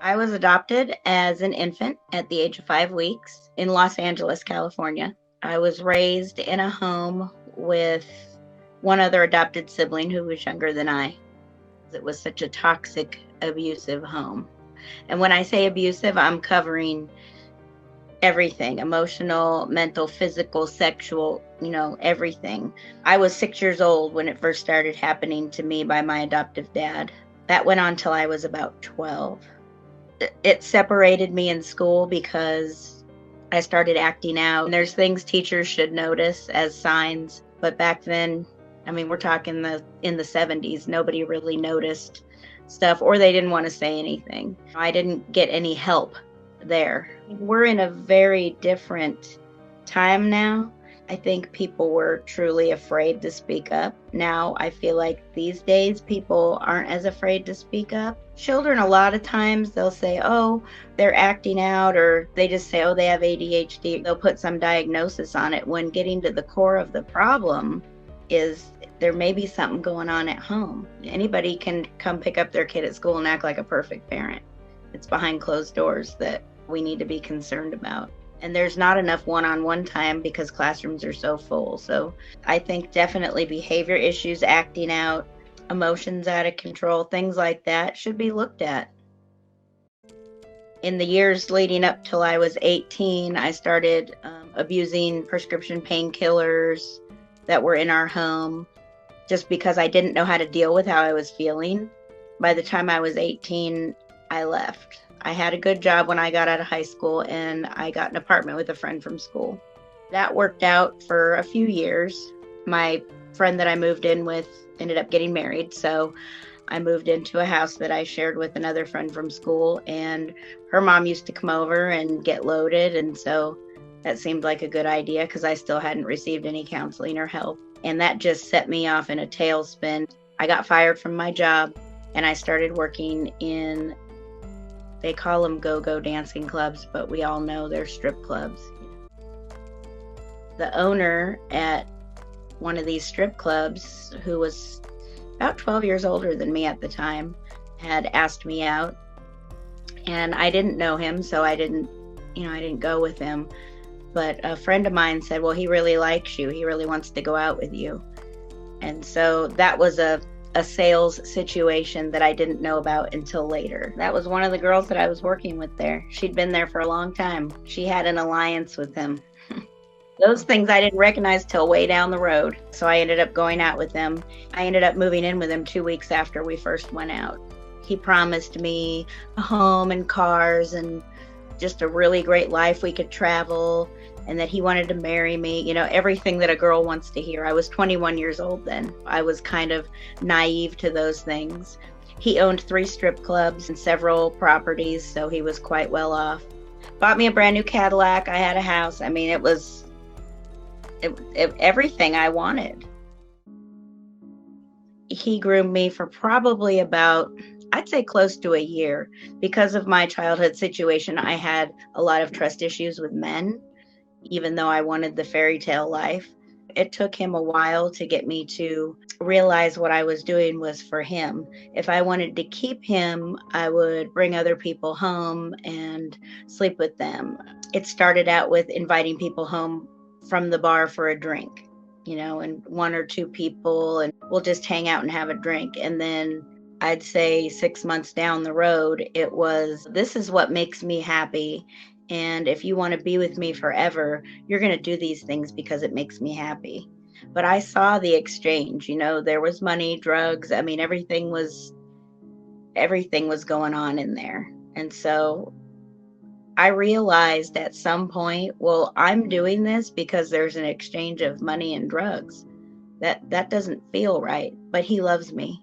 I was adopted as an infant at the age of 5 weeks in Los Angeles, California. I was raised in a home with one other adopted sibling who was younger than I. It was such a toxic, abusive home. And when I say abusive, I'm covering everything: emotional, mental, physical, sexual, everything. I was 6 years old when it first started happening to me by my adoptive dad. That went on till I was about 12. It separated me in school because I started acting out. And there's things teachers should notice as signs, but back then, I mean, we're talking in the 70s, nobody really noticed stuff, or they didn't want to say anything. I didn't get any help there. We're in a very different time now. I think people were truly afraid to speak up. Now I feel like these days people aren't as afraid to speak up. Children, a lot of times they'll say, oh, they're acting out, or they just say, oh, they have ADHD. They'll put some diagnosis on it, when getting to the core of the problem is there may be something going on at home. Anybody can come pick up their kid at school and act like a perfect parent. It's behind closed doors that we need to be concerned about. And there's not enough one-on-one time because classrooms are so full. So I think definitely behavior issues, acting out, emotions out of control, things like that should be looked at. In the years leading up till I was 18, I started abusing prescription painkillers that were in our home just because I didn't know how to deal with how I was feeling. By the time I was 18, I left. I had a good job when I got out of high school, and I got an apartment with a friend from school. That worked out for a few years. My friend that I moved in with ended up getting married, so I moved into a house that I shared with another friend from school, and her mom used to come over and get loaded, and so that seemed like a good idea because I still hadn't received any counseling or help. And that just set me off in a tailspin. I got fired from my job, and I started working in, they call them go-go dancing clubs, but we all know they're strip clubs. The owner at one of these strip clubs, who was about 12 years older than me at the time, had asked me out, and I didn't know him, so I didn't go with him. But a friend of mine said, well, he really likes you. He really wants to go out with you. And so that was a sales situation that I didn't know about until later. That was one of the girls that I was working with there. She'd been there for a long time. She had an alliance with him. Those things I didn't recognize till way down the road. So I ended up going out with him. I ended up moving in with him 2 weeks after we first went out. He promised me a home and cars and just a really great life. We could travel, and that he wanted to marry me, everything that a girl wants to hear. I was 21 years old then. I was kind of naive to those things. He owned 3 strip clubs and several properties, so he was quite well off. Bought me a brand new Cadillac. I had a house. I mean, it was everything I wanted. He groomed me for probably about, I'd say, close to a year. Because of my childhood situation, I had a lot of trust issues with men, even though I wanted the fairy tale life. It took him a while to get me to realize what I was doing was for him. If I wanted to keep him, I would bring other people home and sleep with them. It started out with inviting people home from the bar for a drink, and 1 or 2 people, and we'll just hang out and have a drink. And then I'd say 6 months down the road, it was, this is what makes me happy. And if you want to be with me forever, you're going to do these things because it makes me happy. But I saw the exchange, there was money, drugs. I mean, everything was going on in there. And so I realized at some point, well, I'm doing this because there's an exchange of money and drugs. That doesn't feel right, but he loves me.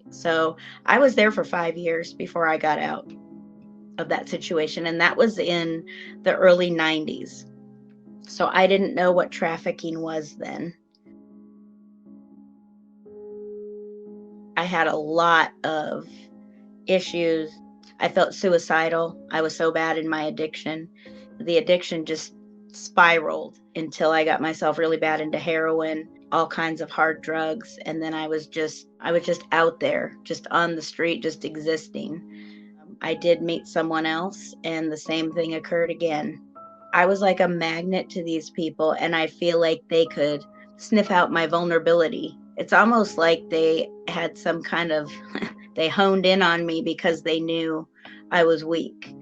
So I was there for 5 years before I got out of that situation, and that was in the early 90s. So I didn't know what trafficking was then. I had a lot of issues. I felt suicidal. I was so bad in my addiction. The addiction just spiraled until I got myself really bad into heroin, all kinds of hard drugs, and then I was just out there, just on the street, just existing. I did meet someone else, and the same thing occurred again. I was like a magnet to these people, and I feel like they could sniff out my vulnerability. It's almost like they had some kind of, they honed in on me because they knew I was weak.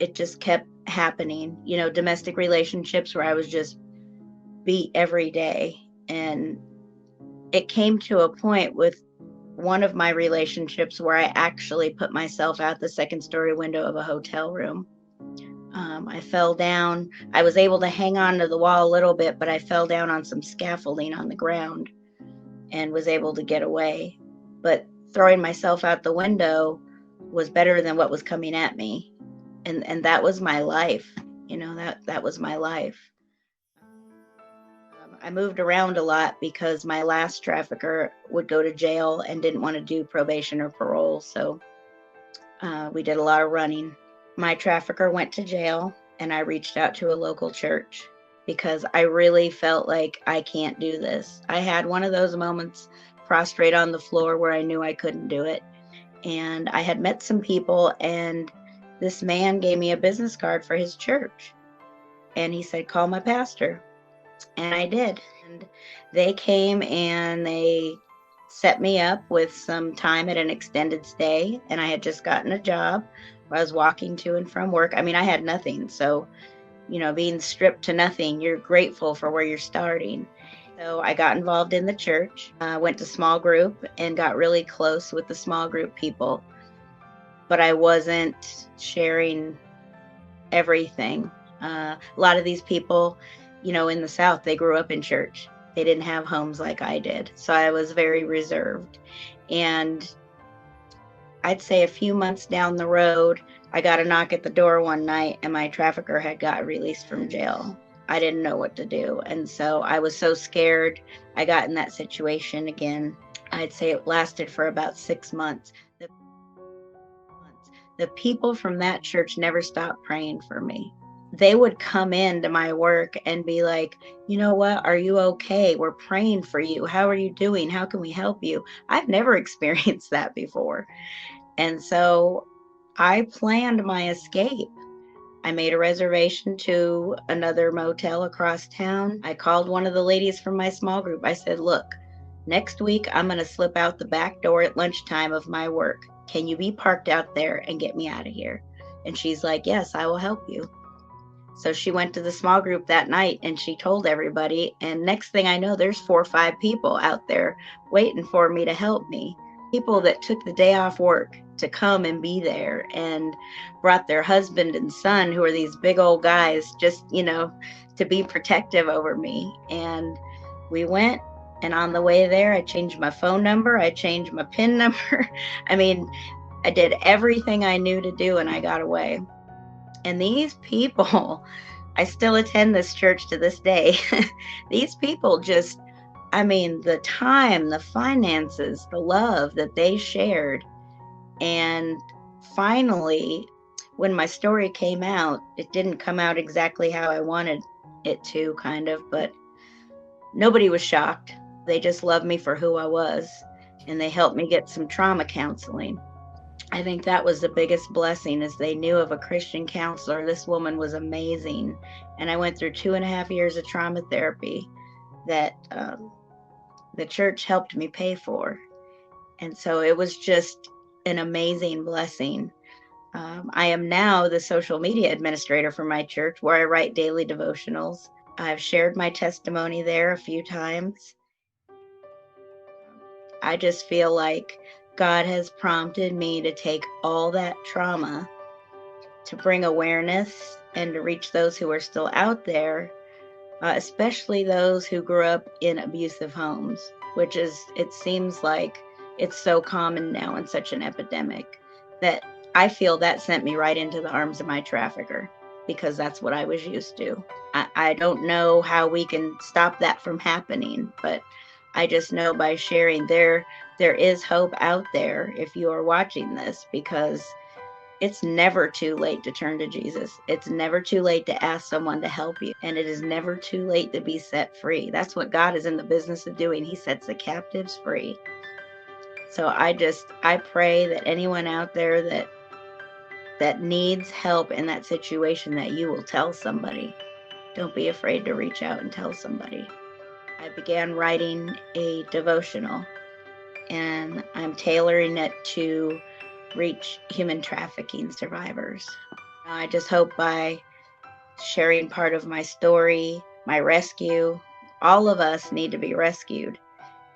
It just kept happening, domestic relationships where I was just beat every day. And it came to a point with one of my relationships where I actually put myself out the second story window of a hotel room. I fell down. I was able to hang on to the wall a little bit, but I fell down on some scaffolding on the ground and was able to get away. But throwing myself out the window was better than what was coming at me. And that was my life. That was my life. I moved around a lot because my last trafficker would go to jail and didn't want to do probation or parole. So we did a lot of running. My trafficker went to jail, and I reached out to a local church because I really felt like I can't do this. I had one of those moments prostrate on the floor where I knew I couldn't do it. And I had met some people, and this man gave me a business card for his church. And he said, call my pastor. And I did. And they came and they set me up with some time at an extended stay. And I had just gotten a job where I was walking to and from work. I mean, I had nothing. So, being stripped to nothing, you're grateful for where you're starting. So I got involved in the church, went to small group and got really close with the small group people. But I wasn't sharing everything. A lot of these people, in the South, they grew up in church. They didn't have homes like I did. So I was very reserved. And I'd say a few months down the road, I got a knock at the door one night, and my trafficker had got released from jail. I didn't know what to do. And so I was so scared. I got in that situation again. I'd say it lasted for about 6 months. The people from that church never stopped praying for me. They would come into my work and be like, you know what? Are you okay? We're praying for you. How are you doing? How can we help you? I've never experienced that before. And so I planned my escape. I made a reservation to another motel across town. I called one of the ladies from my small group. I said, look, next week I'm going to slip out the back door at lunchtime of my work. Can you be parked out there and get me out of here? And she's like, yes, I will help you. So she went to the small group that night and she told everybody. And next thing I know, there's 4 or 5 people out there waiting for me to help me. People that took the day off work to come and be there and brought their husband and son, who are these big old guys, just, to be protective over me. And we went, and on the way there, I changed my phone number. I changed my PIN number. I mean, I did everything I knew to do, and I got away. And these people, I still attend this church to this day. These people just, the time, the finances, the love that they shared. And finally, when my story came out, it didn't come out exactly how I wanted it to, kind of, but nobody was shocked. They just loved me for who I was, and they helped me get some trauma counseling. I think that was the biggest blessing, is they knew of a Christian counselor. This woman was amazing. And I went through 2.5 years of trauma therapy that the church helped me pay for. And so it was just an amazing blessing. I am now the social media administrator for my church, where I write daily devotionals. I've shared my testimony there a few times. I just feel like God has prompted me to take all that trauma to bring awareness and to reach those who are still out there, especially those who grew up in abusive homes, which is, it seems like it's so common now and such an epidemic, that I feel that sent me right into the arms of my trafficker, because that's what I was used to. I don't know how we can stop that from happening, but I just know by sharing there is hope out there if you are watching this, because it's never too late to turn to Jesus. It's never too late to ask someone to help you. And it is never too late to be set free. That's what God is in the business of doing. He sets the captives free. So I pray that anyone out there that that needs help in that situation, that you will tell somebody. Don't be afraid to reach out and tell somebody. I began writing a devotional, and I'm tailoring it to reach human trafficking survivors. I just hope by sharing part of my story, my rescue, all of us need to be rescued.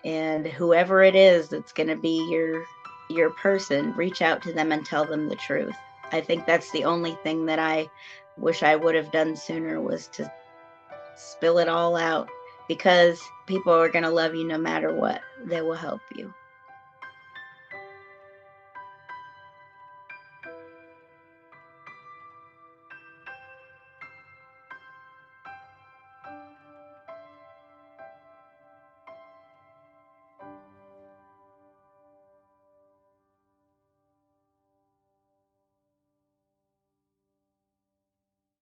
And whoever it is that's going to be your person, reach out to them and tell them the truth. I think that's the only thing that I wish I would have done sooner, was to spill it all out, because people are going to love you no matter what. They will help you.